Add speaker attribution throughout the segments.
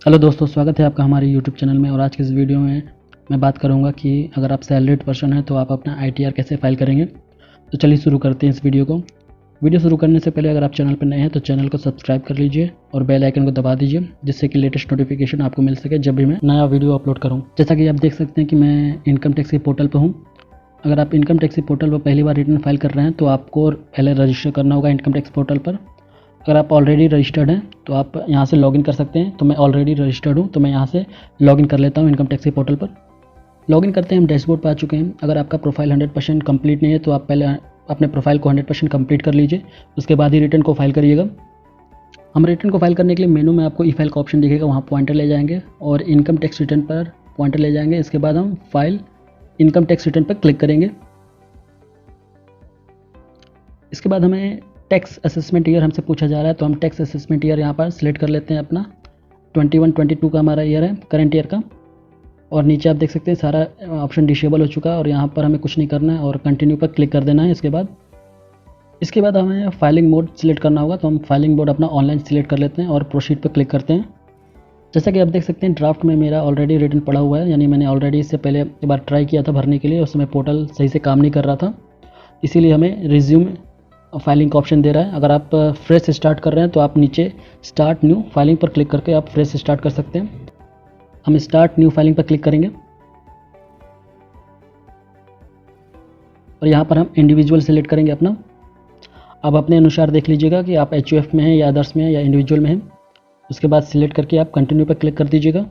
Speaker 1: Hello दोस्तों, स्वागत है आपका हमारे यूट्यूब चैनल में। और आज के इस वीडियो में मैं बात करूंगा कि अगर आप सैलरीड पर्सन हैं तो आप अपना आईटीआर कैसे फाइल करेंगे। तो चलिए शुरू करते हैं इस वीडियो को। वीडियो शुरू करने से पहले अगर आप चैनल पर नए हैं तो चैनल को सब्सक्राइब कर लीजिए और बेल आइकन को दबा दीजिए, जिससे कि लेटेस्ट नोटिफिकेशन आपको मिल सके जब भी मैं नया वीडियो अपलोड करूँ। जैसा कि आप देख सकते हैं कि मैं इनकम टैक्स के पोर्टल पर हूँ। अगर आप इनकम टैक्स के पोर्टल पर पहली बार रिटर्न फाइल कर रहे हैं तो आपको पहले रजिस्टर करना होगा इनकम टैक्स पोर्टल पर। अगर आप ऑलरेडी रजिस्टर्ड हैं तो आप यहाँ से लॉगिन कर सकते हैं। तो मैं ऑलरेडी रजिस्टर्ड हूँ तो मैं यहाँ से लॉगिन कर लेता हूँ इनकम टैक्स के पोर्टल पर। लॉगिन करते हैं, हम डैशबोर्ड पर आ चुके हैं। अगर आपका प्रोफाइल 100% कंप्लीट नहीं है तो आप पहले अपने प्रोफाइल को 100% कंप्लीट कर लीजिए, उसके बाद ही रिटर्न को फाइल करिएगा। हम रिटर्न को फाइल करने के लिए मेनू में आपको ई फाइल का ऑप्शन दिखेगा, वहाँ पॉइंटर ले जाएंगे और इनकम टैक्स रिटर्न पर पॉइंटर ले जाएंगे। इसके बाद हम फाइल इनकम टैक्स रिटर्न पर क्लिक करेंगे। इसके बाद हमें टैक्स असेसमेंट ईयर हमसे पूछा जा रहा है, तो हम टैक्स असेसमेंट ईयर यहाँ पर सिलेक्ट कर लेते हैं अपना। 21-22 का हमारा ईयर है, करंट ईयर का। और नीचे आप देख सकते हैं सारा ऑप्शन डिसेबल हो चुका है और यहाँ पर हमें कुछ नहीं करना है और कंटिन्यू पर क्लिक कर देना है। इसके बाद हमें फाइलिंग मोड सिलेक्ट करना होगा, तो हम फाइलिंग मोड अपना ऑनलाइन सिलेक्ट कर लेते हैं और प्रोसीड पर क्लिक करते हैं। जैसा कि आप देख सकते हैं ड्राफ्ट में मेरा ऑलरेडी रिटर्न पड़ा हुआ है, यानी मैंने ऑलरेडी इससे पहले एक बार ट्राई किया था भरने के लिए, उस समय पोर्टल सही से काम नहीं कर रहा था, इसीलिए हमें रिज्यूम फाइलिंग का ऑप्शन दे रहा है। अगर आप फ्रेश स्टार्ट कर रहे हैं तो आप नीचे स्टार्ट न्यू फाइलिंग पर क्लिक करके आप फ्रेश स्टार्ट कर सकते हैं। हम स्टार्ट न्यू फाइलिंग पर क्लिक करेंगे और यहाँ पर हम इंडिविजुअल सेलेक्ट करेंगे अपना। अब अपने अनुसार देख लीजिएगा कि आप एचयूएफ में हैं या अदर्स में हैं या इंडिविजुअल में हैं। उसके बाद सिलेक्ट करके आप कंटिन्यू पर क्लिक कर दीजिएगा।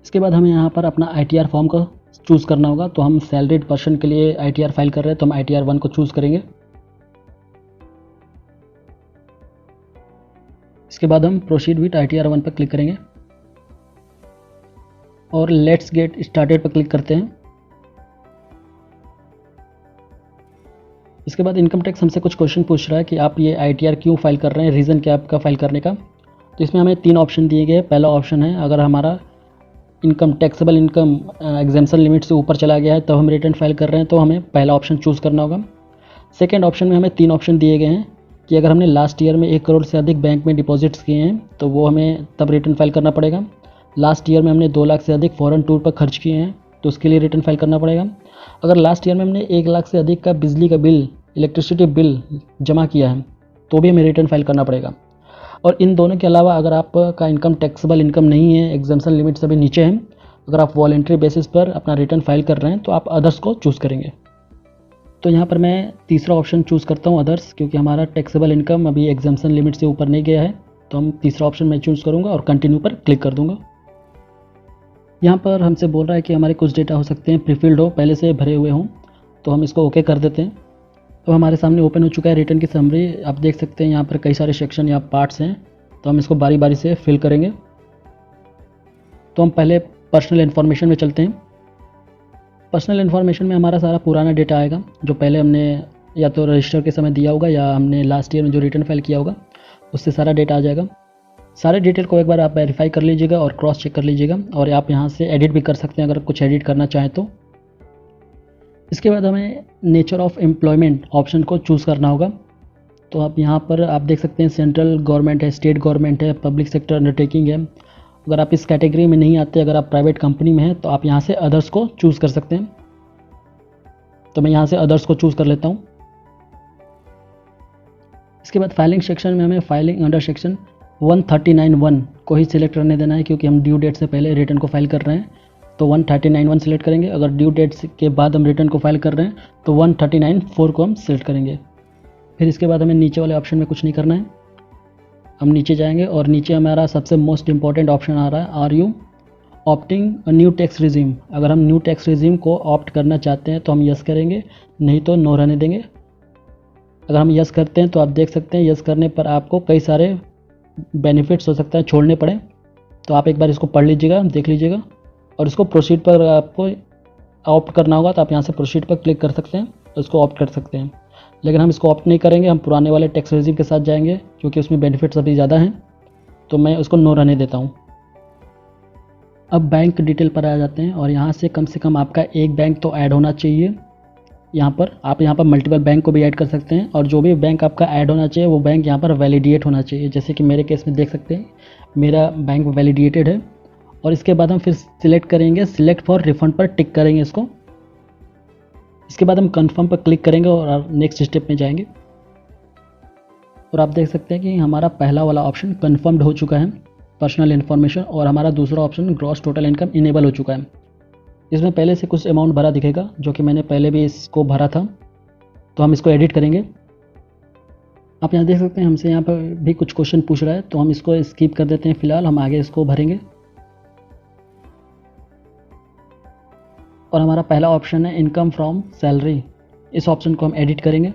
Speaker 1: इसके बाद हमें यहाँ पर अपना आईटीआर फॉर्म को चूज़ करना होगा, तो हम सैलरीड पर्सन के लिए आईटीआर फाइल कर रहे हैं तो हम आईटीआर 1 को चूज़ करेंगे। इसके बाद हम प्रोसीड विथ आईटीआर 1 पर क्लिक करेंगे और लेट्स गेट स्टार्टेड पर क्लिक करते हैं। इसके बाद इनकम टैक्स हमसे कुछ क्वेश्चन पूछ रहा है कि आप ये आईटीआर क्यों फाइल कर रहे हैं, रीज़न क्या आपका फाइल करने का। तो इसमें हमें 3 ऑप्शन दिए गए हैं। पहला ऑप्शन है अगर हमारा income taxable income exemption limit से ऊपर चला गया है तब हम रिटर्न फाइल कर रहे हैं, तो हमें पहला ऑप्शन चूज़ करना होगा। सेकेंड ऑप्शन में हमें 3 ऑप्शन दिए गए हैं कि अगर हमने लास्ट ईयर में 1 करोड़ से अधिक बैंक में डिपॉजिट्स किए हैं तो वो हमें तब रिटर्न फाइल करना पड़ेगा। लास्ट ईयर में हमने 2 लाख से अधिक फॉरेन टूर पर खर्च किए हैं तो उसके लिए रिटर्न फाइल करना पड़ेगा। अगर लास्ट ईयर में हमने 1 लाख से अधिक का बिजली का बिल, इलेक्ट्रिसिटी बिल जमा किया है तो भी हमें रिटर्न फाइल करना पड़ेगा। और इन दोनों के अलावा अगर आपका इनकम टैक्सेबल इनकम नहीं है, एग्जाम्पशन लिमिट सभी नीचे हैं, अगर आप वॉलेंट्री बेसिस पर अपना रिटर्न फाइल कर रहे हैं तो आप अदर्स को चूज़ करेंगे। तो यहाँ पर मैं तीसरा ऑप्शन चूज़ करता हूँ अदर्स, क्योंकि हमारा टैक्सेबल इनकम अभी एग्जाम्पशन लिमिट से ऊपर नहीं गया है, तो हम तीसरा ऑप्शन मैं चूज़ करूँगा और कंटिन्यू पर क्लिक कर दूँगा। यहाँ पर हमसे बोल रहा है कि हमारे कुछ डेटा हो सकते हैं प्रीफिल्ड हो, पहले से भरे हुए हों, तो हम इसको ओके कर देते हैं। तो हमारे सामने ओपन हो चुका है रिटर्न की समरी। आप देख सकते हैं यहाँ पर कई सारे सेक्शन या पार्ट्स हैं, तो हम इसको बारी बारी से फिल करेंगे। तो हम पहले पर्सनल इन्फॉर्मेशन में चलते हैं। पर्सनल इन्फॉर्मेशन में हमारा सारा पुराना डेटा आएगा जो पहले हमने या तो रजिस्टर के समय दिया होगा या हमने लास्ट ईयर में जो रिटर्न फाइल किया होगा उससे सारा डेटा आ जाएगा। सारे डिटेल को एक बार आप वेरीफाई कर लीजिएगा और क्रॉस चेक कर लीजिएगा, और आप यहाँ से एडिट भी कर सकते हैं अगर कुछ एडिट करना चाहें तो। इसके बाद हमें नेचर ऑफ एम्प्लॉयमेंट ऑप्शन को चूज़ करना होगा। तो आप यहाँ पर आप देख सकते हैं सेंट्रल गवर्नमेंट है, स्टेट गवर्नमेंट है, पब्लिक सेक्टर अंडरटेकिंग है। अगर आप इस कैटेगरी में नहीं आते, अगर आप प्राइवेट कंपनी में हैं तो आप यहाँ से अदर्स को चूज़ कर सकते हैं। तो मैं यहाँ से अदर्स को चूज़ कर लेता हूँ। इसके बाद फाइलिंग सेक्शन में हमें फाइलिंग अंडर सेक्शन 139(1) को ही सिलेक्ट करने देना है, क्योंकि हम ड्यू डेट से पहले रिटर्न को फाइल कर रहे हैं, तो 139(1) सिलेक्ट करेंगे। अगर ड्यू डेट के बाद हम रिटर्न को फाइल कर रहे हैं तो 139(4) को हम सिलेक्ट करेंगे। फिर इसके बाद हमें नीचे वाले ऑप्शन में कुछ नहीं करना है, हम नीचे जाएंगे और नीचे हमारा सबसे मोस्ट इंपॉर्टेंट ऑप्शन आ रहा है, are you opting a new tax regime. अगर हम न्यू टैक्स रिजीम को ऑप्ट करना चाहते हैं तो हम यस करेंगे, नहीं तो नो रहने देंगे। अगर हम यस करते हैं तो आप देख सकते हैं यस करने पर आपको कई सारे बेनिफिट्स हो सकता है छोड़ने पड़े, तो आप एक बार इसको पढ़ लीजिएगा, देख लीजिएगा। और इसको प्रोसीड पर आपको ऑप्ट करना होगा तो आप यहाँ से प्रोसीड पर क्लिक कर सकते हैं, तो इसको ऑप्ट कर सकते हैं। लेकिन हम इसको ऑप्ट नहीं करेंगे, हम पुराने वाले टैक्स रिजीम के साथ जाएंगे क्योंकि उसमें बेनिफिट्स अभी ज़्यादा हैं, तो मैं उसको नो रहने देता हूँ। अब बैंक डिटेल पर आ जाते हैं और यहाँ से कम आपका एक बैंक तो ऐड होना चाहिए। यहाँ पर आप यहाँ पर मल्टीपल बैंक को भी ऐड कर सकते हैं, और जो भी बैंक आपका ऐड होना चाहिए वो बैंक यहाँ पर वैलिडेट होना चाहिए। जैसे कि मेरे केस में देख सकते हैं मेरा बैंक वैलिडेटेड है। और इसके बाद हम फिर सिलेक्ट करेंगे, सिलेक्ट फॉर रिफंड पर टिक करेंगे इसको। इसके बाद हम कंफर्म पर क्लिक करेंगे और नेक्स्ट स्टेप में जाएंगे। और आप देख सकते हैं कि हमारा पहला वाला ऑप्शन कन्फर्म्ड हो चुका है, पर्सनल इन्फॉर्मेशन, और हमारा दूसरा option gross total income enable हो चुका है। इसमें पहले से कुछ अमाउंट भरा दिखेगा जो कि मैंने पहले भी इसको भरा था, तो हम इसको एडिट करेंगे। आप यहाँ देख सकते हैं हमसे यहाँ पर भी कुछ क्वेश्चन पूछ रहा है, तो हम इसको स्किप कर देते हैं। फिलहाल हम आगे इसको भरेंगे। और हमारा पहला ऑप्शन है इनकम फ्रॉम सैलरी, इस ऑप्शन को हम एडिट करेंगे।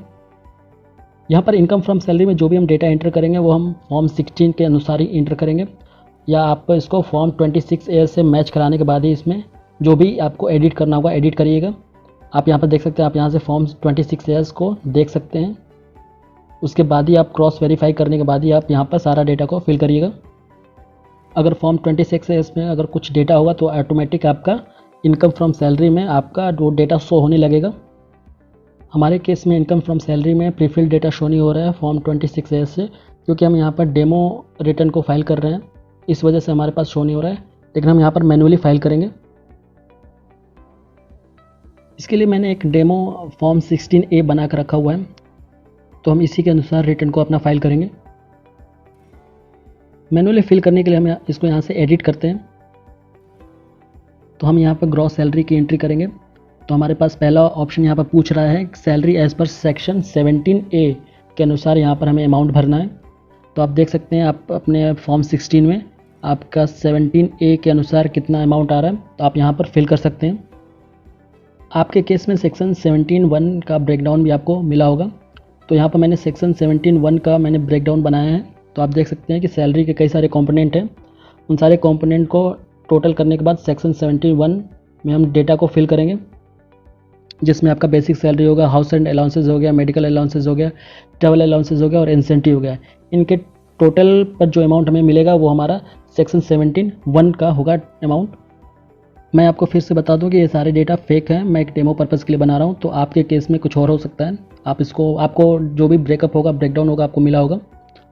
Speaker 1: यहाँ पर इनकम फ्रॉम सैलरी में जो भी हम डेटा एंटर करेंगे वो हम फॉर्म 16 के अनुसार ही एंटर करेंगे, या आप इसको फॉर्म 26A से मैच कराने के बाद ही इसमें जो भी आपको एडिट करना होगा एडिट करिएगा। आप यहाँ पर देख सकते हैं, आप यहाँ से फॉर्म 26A को देख सकते हैं। उसके बाद ही आप क्रॉस वेरीफाई करने के बाद ही आप यहाँ पर सारा डेटा को फिल करिएगा। अगर फॉर्म 26A में अगर कुछ डेटा होगा तो ऑटोमेटिक आपका इनकम फ्रॉम सैलरी में आपका वो डेटा शो होने लगेगा। हमारे केस में इनकम फ्रॉम सैलरी में प्रीफिल्ड डेटा शो नहीं हो रहा है फॉर्म 26A से, क्योंकि हम यहाँ पर डेमो रिटर्न को फाइल कर रहे हैं, इस वजह से हमारे पास शो नहीं हो रहा है। लेकिन हम यहाँ पर मैन्युअली फाइल करेंगे। इसके लिए मैंने एक डेमो फॉर्म 16A बना कर रखा हुआ है, तो हम इसी के अनुसार रिटर्न को अपना फाइल करेंगे। मैन्युअली फिल करने के लिए हम इसको यहाँ से एडिट करते हैं। तो हम यहाँ पर ग्रॉस सैलरी की एंट्री करेंगे। तो हमारे पास पहला ऑप्शन यहाँ पर पूछ रहा है salary as per section 17A के अनुसार यहाँ पर हमें अमाउंट भरना है। तो आप देख सकते हैं आप अपने फॉर्म 16 में आपका 17A के अनुसार कितना अमाउंट आ रहा है, तो आप यहाँ पर फिल कर सकते हैं। आपके केस में सेक्शन 17(1) का ब्रेकडाउन भी आपको मिला होगा, तो यहाँ पर मैंने सेक्शन 17(1) का मैंने ब्रेकडाउन बनाया है। तो आप देख सकते हैं कि सैलरी के कई सारे कंपोनेंट हैं, उन सारे कंपोनेंट को टोटल करने के बाद सेक्शन 17(1) में हम डेटा को फिल करेंगे, जिसमें आपका बेसिक सैलरी होगा, हाउस रेंट अलाउंसेज हो गया, मेडिकल अलाउंसेज हो गया, ट्रैवल अलाउंसेज हो गया और इंसेंटिव हो गया। इनके टोटल पर जो अमाउंट हमें मिलेगा वो हमारा सेक्शन 17(1) का होगा अमाउंट। मैं आपको फिर से बता दूं कि ये सारे डेटा फेक हैं, मैं एक डेमो पर्पज़ के लिए बना रहा हूं, तो आपके केस में कुछ और हो सकता है। आप इसको आपको जो भी ब्रेकअप होगा, ब्रेकडाउन होगा आपको मिला होगा,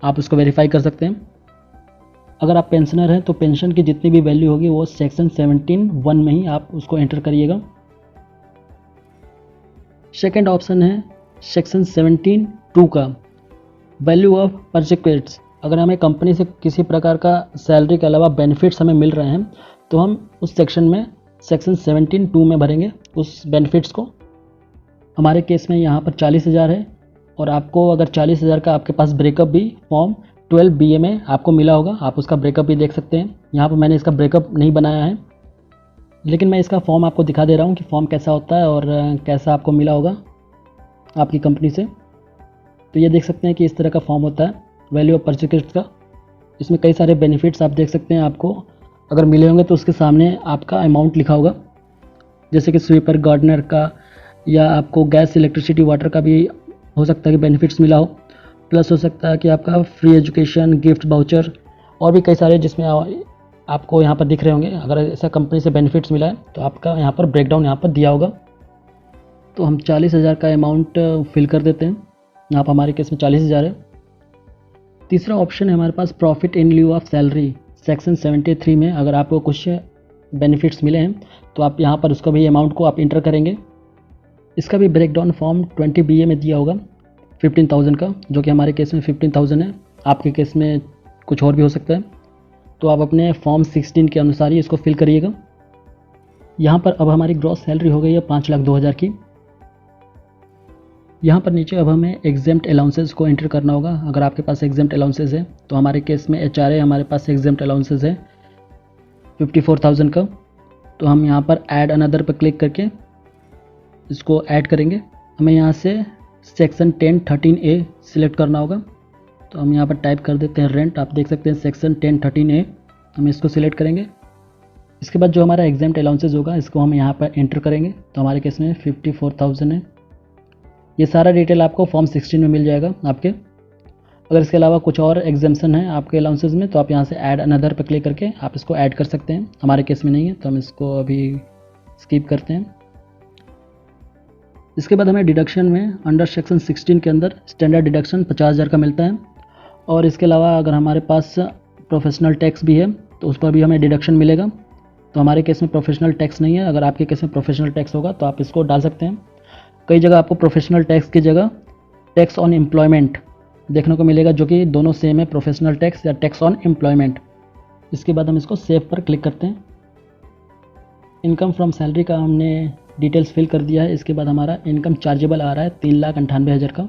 Speaker 1: आप उसको वेरीफाई कर सकते हैं। अगर आप पेंशनर हैं तो पेंशन की जितनी भी वैल्यू होगी वो सेक्शन 17(1) में ही आप उसको एंटर करिएगा। सेकेंड ऑप्शन है सेक्शन 17(2) का वैल्यू ऑफ परचेज। अगर हमें कंपनी से किसी प्रकार का सैलरी के अलावा बेनिफिट्स हमें मिल रहे हैं तो हम उस सेक्शन में सेक्शन 17(2) में भरेंगे उस बेनिफिट्स को। हमारे केस में यहाँ पर 40,000 है, और आपको अगर 40,000 का आपके पास ब्रेकअप भी फॉर्म 12BA में आपको मिला होगा, आप उसका ब्रेकअप भी देख सकते हैं। यहाँ पर मैंने इसका ब्रेकअप नहीं बनाया है, लेकिन मैं इसका फॉर्म आपको दिखा दे रहा हूँ कि फॉर्म कैसा होता है और कैसा आपको मिला होगा आपकी कंपनी से। तो ये देख सकते हैं कि इस तरह का फॉर्म होता है वैल्यू ऑफ परचेज का। इसमें कई सारे बेनिफिट्स आप देख सकते हैं, आपको अगर मिले होंगे तो उसके सामने आपका अमाउंट लिखा होगा, जैसे कि स्वीपर, गार्डनर का, या आपको गैस, इलेक्ट्रिसिटी, वाटर का भी हो सकता है कि बेनिफिट्स मिला हो। प्लस हो सकता है कि आपका फ्री एजुकेशन, गिफ्ट वाउचर और भी कई सारे जिसमें आपको यहाँ पर दिख रहे होंगे। अगर ऐसा कंपनी से बेनिफिट्स मिला है तो आपका यहाँ पर ब्रेकडाउन यहाँ पर दिया होगा। तो हम 40,000 का अमाउंट फिल कर देते हैं, यहाँ पर हमारे केस में 40,000 है। तीसरा ऑप्शन है हमारे पास profit in lieu of salary, section 73 में अगर आपको कुछ बेनिफिट्स मिले हैं तो आप यहाँ पर उसका भी अमाउंट को आप इंटर करेंगे। इसका भी ब्रेकडाउन फॉर्म 20BA में दिया होगा 15,000 का, जो कि हमारे केस में 15,000 है, आपके केस में कुछ और भी हो सकता है। तो आप अपने फॉर्म 16 के अनुसार ही इसको फिल करिएगा। यहाँ पर अब हमारी ग्रॉस सैलरी हो गई है 5,02,000 की। यहाँ पर नीचे अब हमें एग्जेम्प्ट अलाउंसेस को एंटर करना होगा। अगर आपके पास एग्जेम्प्ट अलाउंसेस है तो हमारे केस में HRA हमारे पास एग्जेम्प्ट अलाउंसेस है 54,000 का। तो हम यहाँ पर ऐड अनदर पर क्लिक करके इसको ऐड करेंगे। हमें यहाँ से सेक्शन 10(13A) सिलेक्ट करना होगा, तो हम यहाँ पर टाइप कर देते हैं रेंट। आप देख सकते हैं सेक्शन 10(13A), हम इसको सिलेक्ट करेंगे। इसके बाद जो हमारा एग्जेम्प्ट अलाउंसेस होगा इसको हम यहाँ पर एंटर करेंगे, तो हमारे केस में 54,000 है। ये सारा डिटेल आपको फॉर्म 16 में मिल जाएगा आपके। अगर इसके अलावा कुछ और एग्जाम्पशन है आपके अलाउंसेस में तो आप यहाँ से ऐड अनदर पर क्लिक करके आप इसको ऐड कर सकते हैं। हमारे केस में नहीं है तो हम इसको अभी स्किप करते हैं। इसके बाद हमें डिडक्शन में अंडर सेक्शन 16 के अंदर स्टैंडर्ड डिडक्शन 50,000 का मिलता है। और इसके अलावा अगर हमारे पास प्रोफेशनल टैक्स भी है तो उस पर भी हमें डिडक्शन मिलेगा। तो हमारे केस में प्रोफेशनल टैक्स नहीं है, अगर आपके केस में प्रोफेशनल टैक्स होगा तो आप इसको डाल सकते हैं। कई जगह आपको प्रोफेशनल टैक्स की जगह टैक्स ऑन एम्प्लॉयमेंट देखने को मिलेगा, जो कि दोनों सेम है, प्रोफेशनल टैक्स या टैक्स ऑन एम्प्लॉयमेंट। इसके बाद हम इसको सेव पर क्लिक करते हैं। इनकम फ्रॉम सैलरी का हमने डिटेल्स फिल कर दिया है। इसके बाद हमारा इनकम चार्जेबल आ रहा है 3,98,000 का।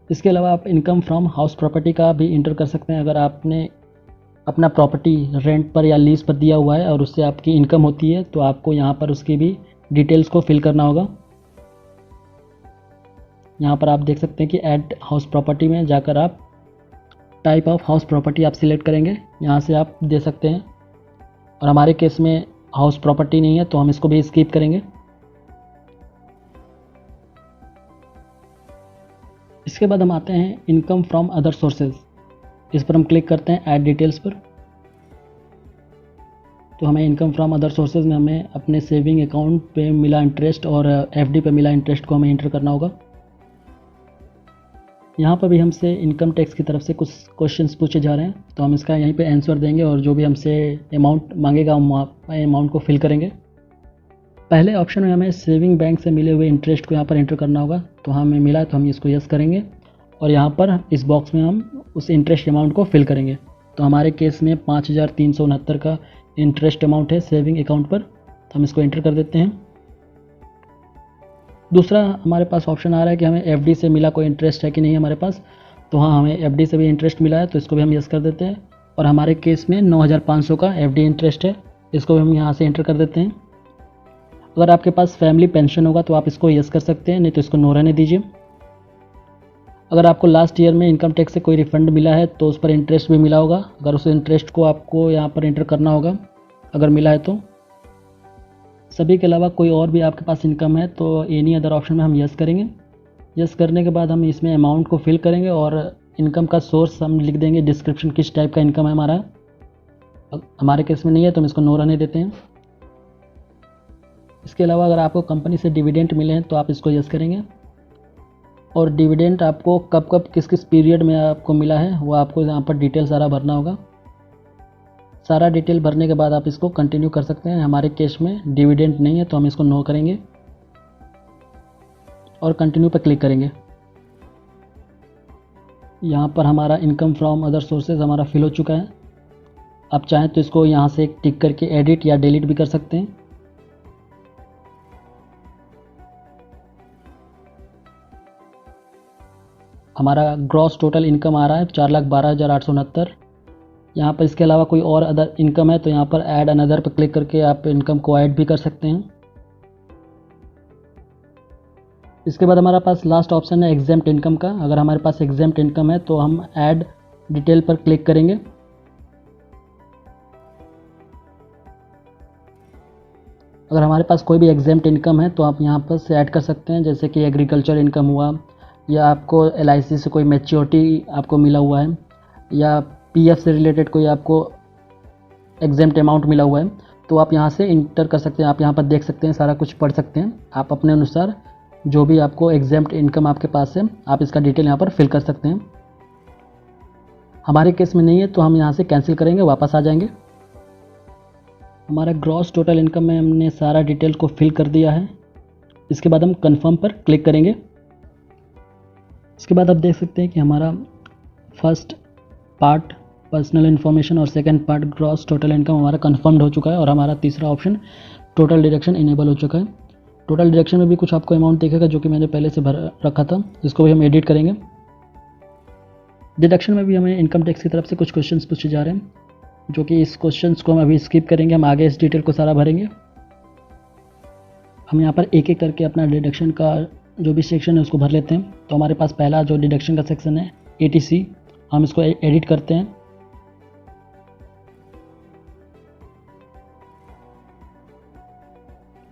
Speaker 1: इसके अलावा आप इनकम फ्रॉम हाउस प्रॉपर्टी का भी इंटर कर सकते हैं। अगर आपने अपना प्रॉपर्टी रेंट पर या लीज पर दिया हुआ है और उससे आपकी इनकम होती है तो आपको यहाँ पर उसकी भी डिटेल्स को फिल करना होगा। यहाँ पर आप देख सकते हैं कि ऐड हाउस प्रॉपर्टी में जाकर आप टाइप ऑफ हाउस प्रॉपर्टी आप सिलेक्ट करेंगे, यहाँ से आप दे सकते हैं। और हमारे केस में हाउस प्रॉपर्टी नहीं है तो हम इसको भी स्किप करेंगे। इसके बाद हम आते हैं इनकम फ्रॉम अदर सोर्सेज। इस पर हम क्लिक करते हैं ऐड डिटेल्स पर। तो हमें इनकम फ्रॉम अदर सोर्सेज में हमें अपने सेविंग अकाउंट पे मिला इंटरेस्ट और एफडी पे मिला इंटरेस्ट को हमें इंटर करना होगा। यहाँ पर भी हमसे इनकम टैक्स की तरफ से कुछ क्वेश्चंस पूछे जा रहे हैं, तो हम इसका यहीं पे आंसर देंगे और जो भी हमसे अमाउंट मांगेगा हम अमाउंट को फिल करेंगे। पहले ऑप्शन में हमें सेविंग बैंक से मिले हुए इंटरेस्ट को यहाँ पर एंटर करना होगा, तो हमें मिला तो हम इसको यस करेंगे और यहाँ पर इस बॉक्स में हम उस इंटरेस्ट अमाउंट को फिल करेंगे। तो हमारे केस में 5,369 का इंटरेस्ट अमाउंट है सेविंग अकाउंट पर, तो हम इसको एंटर कर देते हैं। दूसरा हमारे पास ऑप्शन आ रहा है कि हमें एफडी से मिला कोई इंटरेस्ट है कि नहीं हमारे पास, तो हाँ हमें एफडी से भी इंटरेस्ट मिला है, तो इसको भी हम यस कर देते हैं। और हमारे केस में 9,500 का एफडी इंटरेस्ट है, इसको भी हम यहाँ से एंटर कर देते हैं। अगर आपके पास फैमिली पेंशन होगा तो आप इसको यस कर सकते हैं, नहीं तो इसको नो रहने दीजिए। अगर आपको लास्ट ईयर में इनकम टैक्स से कोई रिफंड मिला है तो उस पर इंटरेस्ट भी मिला होगा, अगर उस इंटरेस्ट को आपको यहाँ पर एंटर करना होगा अगर मिला है तो। सभी के अलावा कोई और भी आपके पास इनकम है तो एनी अदर ऑप्शन में हम यस करेंगे। यस करने के बाद हम इसमें अमाउंट को फिल करेंगे और इनकम का सोर्स हम लिख देंगे, डिस्क्रिप्शन किस टाइप का इनकम है हमारा। हमारे केस में नहीं है तो हम इसको नो रहने देते हैं। इसके अलावा अगर आपको कंपनी से डिविडेंड मिले हैं तो आप इसको यस करेंगे। और डिविडेंड आपको कब कब किस किस पीरियड में आपको मिला है वो आपको यहाँ पर डिटेल सारा भरना होगा। सारा डिटेल भरने के बाद आप इसको कंटिन्यू कर सकते हैं। हमारे केस में डिविडेंड नहीं है तो हम इसको नो करेंगे और कंटिन्यू पर क्लिक करेंगे। यहाँ पर हमारा इनकम फ्रॉम अदर सोर्सेज हमारा फिल हो चुका है। आप चाहें तो इसको यहाँ से टिक करके एडिट या डिलीट भी कर सकते हैं। हमारा ग्रॉस टोटल इनकम आ रहा है 4,12,869। यहाँ पर इसके अलावा कोई और अदर इनकम है तो यहाँ पर ऐड अनदर पर क्लिक करके आप इनकम को ऐड भी कर सकते हैं। इसके बाद हमारे पास लास्ट ऑप्शन है एग्जेम्प्ट इनकम का। अगर हमारे पास एग्जेम्प्ट इनकम है तो हम ऐड डिटेल पर क्लिक करेंगे। अगर हमारे पास कोई भी एग्जेम्प्ट इनकम है तो आप यहाँ पर से ऐड कर सकते हैं, जैसे कि एग्रीकल्चर इनकम हुआ, या आपको LIC से कोई मैच्योरिटी आपको मिला हुआ है, या PF से रिलेटेड कोई आपको एग्जेम्प्ट अमाउंट मिला हुआ है, तो आप यहाँ से इंटर कर सकते हैं। आप यहाँ पर देख सकते हैं, सारा कुछ पढ़ सकते हैं। आप अपने अनुसार जो भी आपको एग्जेम्प्ट इनकम आपके पास है आप इसका डिटेल यहाँ पर फिल कर सकते हैं। हमारे केस में नहीं है तो हम यहाँ से कैंसिल करेंगे, वापस आ जाएंगे। हमारा ग्रॉस टोटल इनकम में हमने सारा डिटेल को फिल कर दिया है। इसके बाद हम कंफर्म पर क्लिक करेंगे। इसके बाद आप देख सकते हैं कि हमारा फर्स्ट पार्ट पर्सनल इन्फॉर्मेशन और second part gross total income हमारा कंफर्म्ड हो चुका है और हमारा तीसरा ऑप्शन टोटल डिडक्शन इनेबल हो चुका है। टोटल डिडक्शन में भी कुछ आपको अमाउंट दिखेगा जो कि मैंने पहले से भर रखा था, इसको भी हम एडिट करेंगे। डिडक्शन में भी हमें इनकम टैक्स की तरफ से कुछ क्वेश्चंस पूछे जा रहे हैं, जो कि इस क्वेश्चंस को हम अभी स्किप करेंगे। हम आगे इस डिटेल को सारा भरेंगे। हम यहाँ पर एक एक करके अपना डिडक्शन का जो भी सेक्शन है उसको भर लेते हैं। तो हमारे पास पहला जो डिडक्शन का सेक्शन है ATC, हम इसको एडिट करते हैं।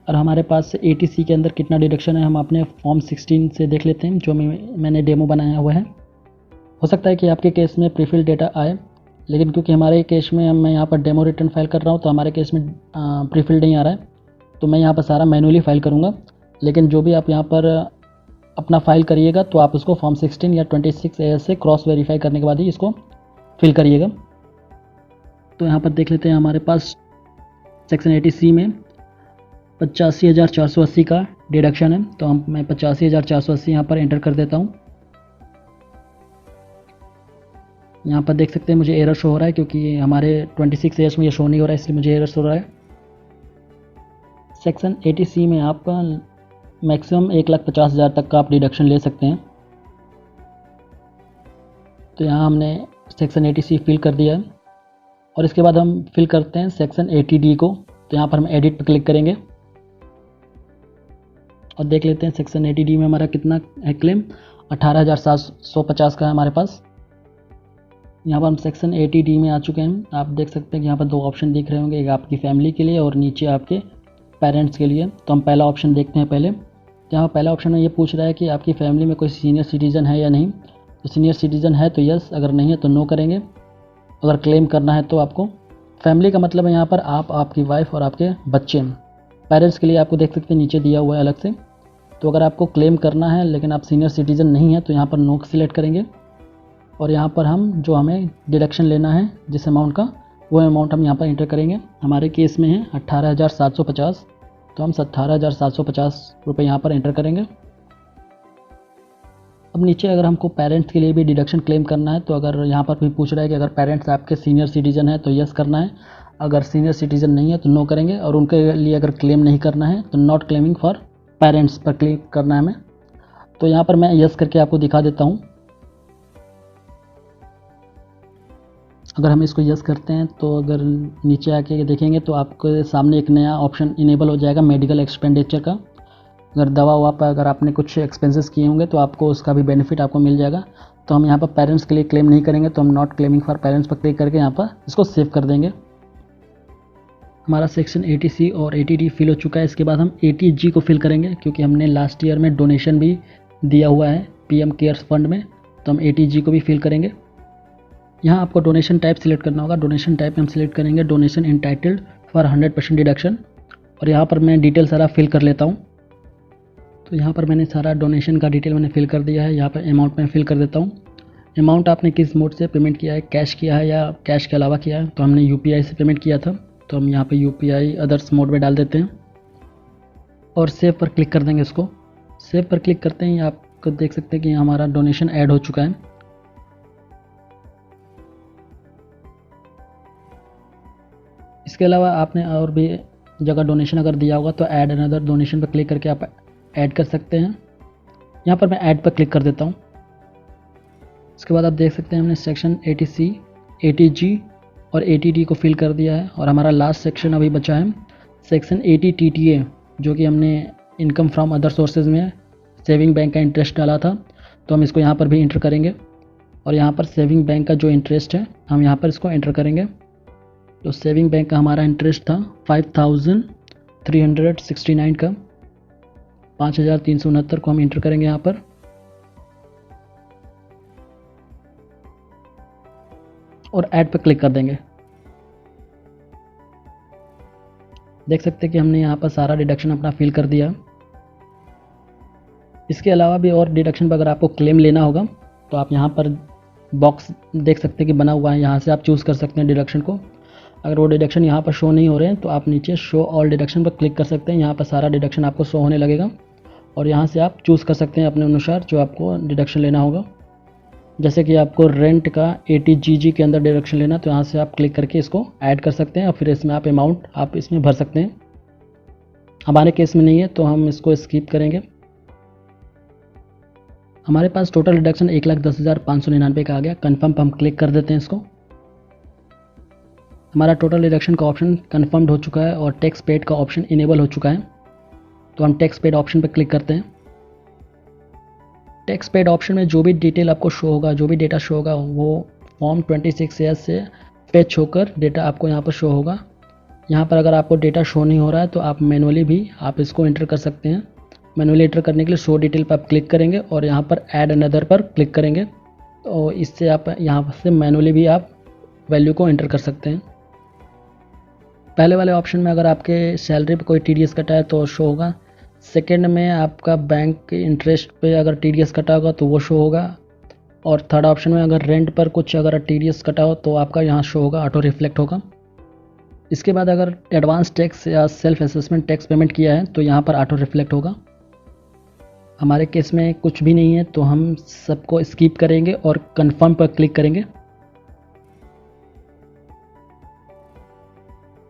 Speaker 1: और हमारे पास ATC के अंदर कितना डिडक्शन है हम अपने फॉर्म 16 से देख लेते हैं, जो मैंने डेमो बनाया हुआ है। हो सकता है कि आपके केस में प्रीफिल डेटा आए, लेकिन क्योंकि हमारे केस में मैं यहाँ पर डेमो रिटर्न फाइल कर रहा हूँ तो हमारे केस में प्रीफिल नहीं आ रहा है, तो मैं यहाँ पर सारा मैनुअली फाइल करूँगा। लेकिन जो भी आप यहाँ पर अपना फाइल करिएगा तो आप उसको फॉर्म 16 या 26A से क्रॉस वेरीफाई करने के बाद ही इसको फिल करिएगा। तो यहाँ पर देख लेते हैं, हमारे पास सेक्शन 80C में 85,480 का डिडक्शन है। तो मैं 85,480 यहाँ पर एंटर कर देता हूँ। यहाँ पर देख सकते हैं मुझे एरर शो हो रहा है, क्योंकि हमारे 26A में ये शो नहीं हो रहा है, इसलिए मुझे एरर शो हो रहा है। सेक्शन 80C में आप मैक्सिमम 1,50,000 तक का आप डिडक्शन ले सकते हैं। तो यहाँ हमने सेक्शन 80C फिल कर दिया है और इसके बाद हम फिल करते हैं सेक्शन 80D को। तो यहाँ पर हम एडिट पर क्लिक करेंगे और देख लेते हैं सेक्शन 80D में हमारा कितना है क्लेम। 18,750 का है हमारे पास। यहाँ पर हम सेक्शन 80D में आ चुके हैं। आप देख सकते हैं कि यहाँ पर दो ऑप्शन दिख रहे होंगे, एक आपकी फैमिली के लिए और नीचे आपके पेरेंट्स के लिए। तो हम पहला ऑप्शन देखते हैं पहले। यहाँ पहला ऑप्शन में ये पूछ रहा है कि आपकी फैमिली में कोई सीनियर सिटीज़न है या नहीं। तो सीनियर सिटीज़न है तो यस, अगर नहीं है तो नो करेंगे। अगर क्लेम करना है तो आपको, फैमिली का मतलब है यहाँ पर आप, आपकी वाइफ और आपके बच्चे। पेरेंट्स के लिए आपको देख सकते हैं नीचे दिया हुआ है अलग से। तो अगर आपको क्लेम करना है लेकिन आप सीनियर सिटीज़न नहीं है तो यहाँ पर नो सिलेक्ट करेंगे और यहाँ पर हम जो हमें डिडक्शन लेना है जिस अमाउंट का, वो अमाउंट हम यहाँ पर इंटर करेंगे। हमारे केस में है 18,750, तो हम 18,750 रुपये यहाँ पर एंटर करेंगे। अब नीचे अगर हमको पेरेंट्स के लिए भी डिडक्शन क्लेम करना है तो अगर यहाँ पर भी पूछ रहा है कि अगर पेरेंट्स आपके सीनियर सिटीज़न है तो यस करना है, अगर सीनियर सिटीज़न नहीं है तो नो करेंगे, और उनके लिए अगर क्लेम नहीं करना है तो नॉट क्लेमिंग फॉर पेरेंट्स पर क्लिक करना है हमें। तो यहाँ पर मैं यस करके आपको दिखा देता हूँ। अगर हम इसको यस करते हैं तो अगर नीचे आके देखेंगे तो आपके सामने एक नया ऑप्शन इनेबल हो जाएगा मेडिकल एक्सपेंडिचर का। अगर दवा ववा पर अगर आपने कुछ एक्सपेंसेस किए होंगे तो आपको उसका भी बेनिफिट आपको मिल जाएगा। तो हम यहाँ पर पेरेंट्स के लिए क्लेम नहीं करेंगे, तो हम नॉट क्लेमिंग फॉर पेरेंट्स पर क्लिक करके यहाँ पर इसको सेव कर देंगे। हमारा सेक्शन 80C और 80D फिल हो चुका है। इसके बाद हम 80G को फिल करेंगे, क्योंकि हमने लास्ट ईयर में डोनेशन भी दिया हुआ है PM केयर्स फंड में। तो हम 80G को भी फिल करेंगे। यहाँ आपको डोनेशन टाइप सिलेक्ट करना होगा। डोनेशन टाइप हम सिलेक्ट करेंगे डोनेशन इंटाइटल्ड फॉर 100% डिडक्शन, और यहाँ पर मैं डिटेल सारा फिल कर लेता हूँ। तो यहाँ पर मैंने सारा डोनेशन का डिटेल मैंने फिल कर दिया है। यहाँ पर अमाउंट मैं फिल कर देता हूँ। अमाउंट आपने किस मोड से पेमेंट किया है, कैश किया है या कैश के अलावा किया है। तो हमने UPI से पेमेंट किया था, तो हम यहाँ पे UPI अदर्स मोड में डाल देते हैं और सेव पर क्लिक कर देंगे। इसको सेव पर क्लिक करते ही आपको देख सकते हैं कि हमारा डोनेशन ऐड हो चुका है। इसके अलावा आपने और भी जगह डोनेशन अगर दिया होगा तो ऐड अनदर डोनेशन पर क्लिक करके आप ऐड कर सकते हैं। यहाँ पर मैं ऐड पर क्लिक कर देता हूँ। इसके बाद आप देख सकते हैं हमने सेक्शन 80C, 80G और 80D को फिल कर दिया है, और हमारा लास्ट सेक्शन अभी बचा है सेक्शन 80 TTA, जो कि हमने इनकम फ्रॉम अदर सोर्सेज में सेविंग बैंक का इंटरेस्ट डाला था। तो हम इसको यहाँ पर भी इंटर करेंगे और यहाँ पर सेविंग बैंक का जो इंटरेस्ट है हम यहाँ पर इसको एंटर करेंगे। तो सेविंग बैंक का हमारा इंटरेस्ट था 5,369 का, 5,369 को हम इंटर करेंगे यहाँ पर। और ऐड पर क्लिक कर देंगे। देख सकते हैं कि हमने यहाँ पर सारा डिडक्शन अपना फिल कर दिया। इसके अलावा भी और डिडक्शन पर अगर आपको क्लेम लेना होगा तो आप यहाँ पर बॉक्स देख सकते हैं कि बना हुआ है, यहाँ से आप चूज़ कर सकते हैं डिडक्शन को। अगर वो डिडक्शन यहाँ पर शो नहीं हो रहे हैं तो आप नीचे शो ऑल डिडक्शन पर क्लिक कर सकते हैं। यहाँ पर सारा डिडक्शन आपको शो होने लगेगा और यहाँ से आप चूज़ कर सकते हैं अपने अनुसार जो आपको डिडक्शन लेना होगा। जैसे कि आपको रेंट का 80GG के अंदर डिडक्शन लेना, तो यहाँ से आप क्लिक करके इसको ऐड कर सकते हैं और फिर इसमें आप अमाउंट आप इसमें भर सकते हैं। हमारे केस में नहीं है तो हम इसको स्किप करेंगे। हमारे पास टोटल डिडक्शन 1,10,599 का आ गया। कन्फर्म पर हम क्लिक कर देते हैं इसको। हमारा टोटल डिडक्शन का ऑप्शन कन्फर्म्ड हो चुका है और टैक्स पेड का ऑप्शन इनेबल हो चुका है। तो हम टैक्स पेड ऑप्शन पर क्लिक करते हैं। टैक्स पेड ऑप्शन में जो भी डिटेल आपको शो होगा, जो भी डेटा शो होगा, वो फॉर्म 26A से फेच होकर डेटा आपको यहाँ पर शो होगा। यहाँ पर अगर आपको डेटा शो नहीं हो रहा है तो आप मैनुअली भी आप इसको एंटर कर सकते हैं। मैनुअली एंटर करने के लिए शो डिटेल पर आप क्लिक करेंगे और यहाँ पर ऐड अनदर पर क्लिक करेंगे। तो इससे आप यहाँ से मैनुअली भी आप वैल्यू को एंटर कर सकते हैं। पहले वाले ऑप्शन में अगर आपके सैलरी पर कोई TDS कटा है तो शो होगा, सेकंड में आपका बैंक इंटरेस्ट पे अगर TDS कटा होगा तो वो शो होगा, और थर्ड ऑप्शन में अगर रेंट पर कुछ अगर TDS कटा हो तो आपका यहाँ शो होगा, ऑटो रिफ्लेक्ट होगा। इसके बाद अगर एडवांस टैक्स या सेल्फ असेसमेंट टैक्स पेमेंट किया है तो यहाँ पर ऑटो रिफ्लेक्ट होगा। हमारे केस में कुछ भी नहीं है तो हम सबको स्किप करेंगे और कंफर्म पर क्लिक करेंगे।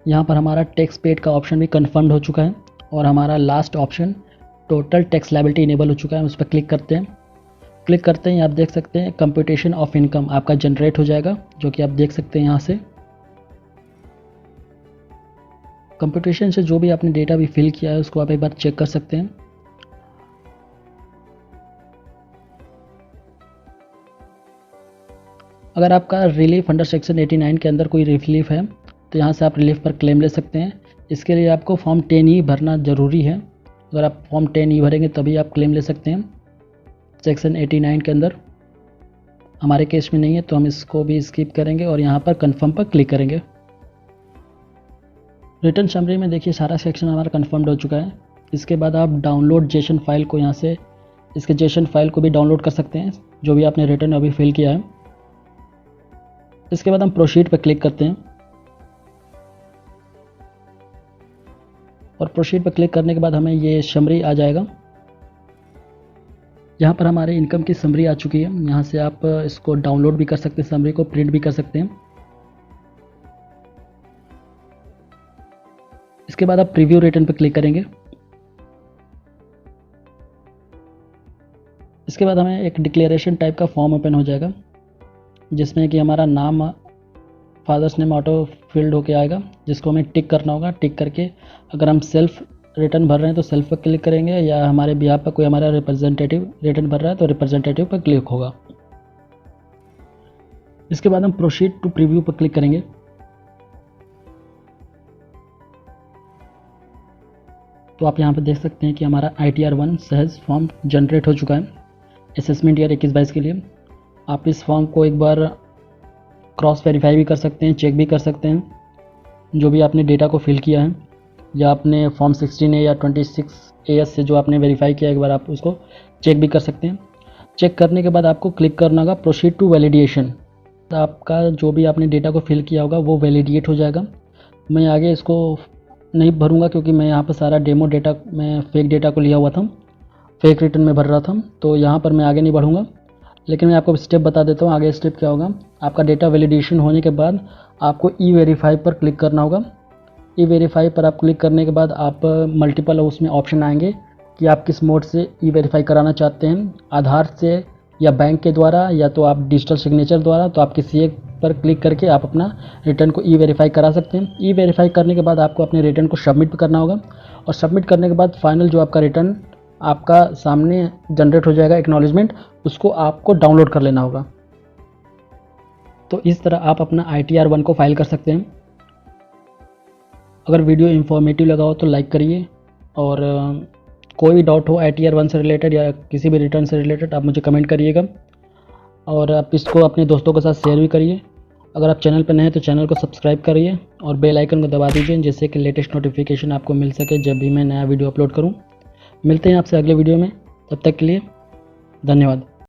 Speaker 1: यहाँ पर हमारा टैक्स पेड का ऑप्शन भी कंफर्म्ड हो चुका है और हमारा last option total tax liability enable हो चुका है। उस पर क्लिक करते हैं। क्लिक करते ही आप देख सकते हैं कंप्यूटेशन ऑफ इनकम आपका जनरेट हो जाएगा, जो कि आप देख सकते हैं यहाँ से। कंप्यूटेशन से जो भी आपने डेटा भी फिल किया है उसको आप एक बार चेक कर सकते हैं। अगर आपका रिलीफ अंडर सेक्शन 89 के अंदर कोई रिलीफ है तो यहाँ से आप रिलीफ पर क्लेम ले सकते हैं। इसके लिए आपको फॉर्म 10 ही भरना ज़रूरी है। अगर आप फॉर्म 10 ही भरेंगे तभी आप क्लेम ले सकते हैं सेक्शन 89 के अंदर। हमारे केस में नहीं है तो हम इसको भी स्किप करेंगे और यहाँ पर कंफर्म पर क्लिक करेंगे। रिटर्न समरी में देखिए सारा सेक्शन हमारा कंफर्म्ड हो चुका है। इसके बाद आप डाउनलोड जेसन फाइल को यहाँ से इसके जेसन फाइल को भी डाउनलोड कर सकते हैं, जो भी आपने रिटर्न अभी फिल किया है। इसके बाद हम प्रोसीड पर क्लिक करते हैं और प्रोसीड पर क्लिक करने के बाद हमें ये समरी आ जाएगा। यहाँ पर हमारे इनकम की समरी आ चुकी है। यहाँ से आप इसको डाउनलोड भी कर सकते हैं, समरी को प्रिंट भी कर सकते हैं। इसके बाद आप प्रीव्यू रिटर्न पर क्लिक करेंगे। इसके बाद हमें एक डिक्लेरेशन टाइप का फॉर्म ओपन हो जाएगा, जिसमें कि हमारा नाम फादर्स नेम ऑटो फिल्ड होके आएगा, जिसको हमें टिक करना होगा। टिक करके अगर हम सेल्फ रिटर्न भर रहे हैं तो सेल्फ पर क्लिक करेंगे, या हमारे बिहाफ पर कोई हमारा रिप्रेजेंटेटिव रिटर्न भर रहा है तो रिप्रेजेंटेटिव पर क्लिक होगा। इसके बाद हम प्रोसीड टू प्रीव्यू पर क्लिक करेंगे। तो आप यहाँ पर देख सकते हैं कि हमारा ITR 1 सहज फॉर्म जनरेट हो चुका है असेसमेंट ईयर 21-22 के लिए। आप इस फॉर्म को एक बार क्रॉस वेरीफाई भी कर सकते हैं, चेक भी कर सकते हैं जो भी आपने डेटा को फिल किया है, या आपने फॉर्म 16A या 26AS से जो आपने वेरीफाई किया एक बार आप उसको चेक भी कर सकते हैं। चेक करने के बाद आपको क्लिक करना होगा प्रोसीड टू वैलिडेशन। आपका जो भी आपने डेटा को फिल किया होगा वो वैलिडेट हो जाएगा। मैं आगे इसको नहीं भरूंगा क्योंकि मैं यहाँ पर सारा डेमो डेटा में फेक डेटा को लिया हुआ था, फेक रिटर्न में भर रहा था, तो यहाँ पर मैं आगे नहीं बढ़ूंगा। लेकिन मैं आपको स्टेप बता देता हूँ आगे स्टेप क्या होगा। आपका डेटा वैलिडेशन होने के बाद आपको E-वेरीफाई पर क्लिक करना होगा। E-वेरीफाई पर आप क्लिक करने के बाद आप मल्टीपल उसमें ऑप्शन आएंगे कि आप किस मोड से E-वेरीफाई कराना चाहते हैं, आधार से या बैंक के द्वारा या तो आप डिजिटल सिग्नेचर द्वारा। तो आप किसी एक पर क्लिक करके आप अपना रिटर्न को E-वेरीफाई करा सकते हैं। E-वेरीफाई करने के बाद आपको अपने रिटर्न को सबमिट करना होगा और सबमिट करने के बाद फाइनल जो आपका रिटर्न आपका सामने जनरेट हो जाएगा एक्नॉलेजमेंट, उसको आपको डाउनलोड कर लेना होगा। तो इस तरह आप अपना ITR 1 को फाइल कर सकते हैं। अगर वीडियो इन्फॉर्मेटिव लगा हो तो लाइक करिए, और कोई भी डाउट हो ITR 1 से रिलेटेड या किसी भी रिटर्न से रिलेटेड आप मुझे कमेंट करिएगा, और आप इसको अपने दोस्तों के साथ शेयर भी करिए। अगर आप चैनल पर नए हैं तो चैनल को सब्सक्राइब करिए और बेल आइकन को दबा दीजिए, जिससे कि लेटेस्ट नोटिफिकेशन आपको मिल सके जब भी मैं नया वीडियो अपलोड करूँ। मिलते हैं आपसे अगले वीडियो में, तब तक के लिए धन्यवाद।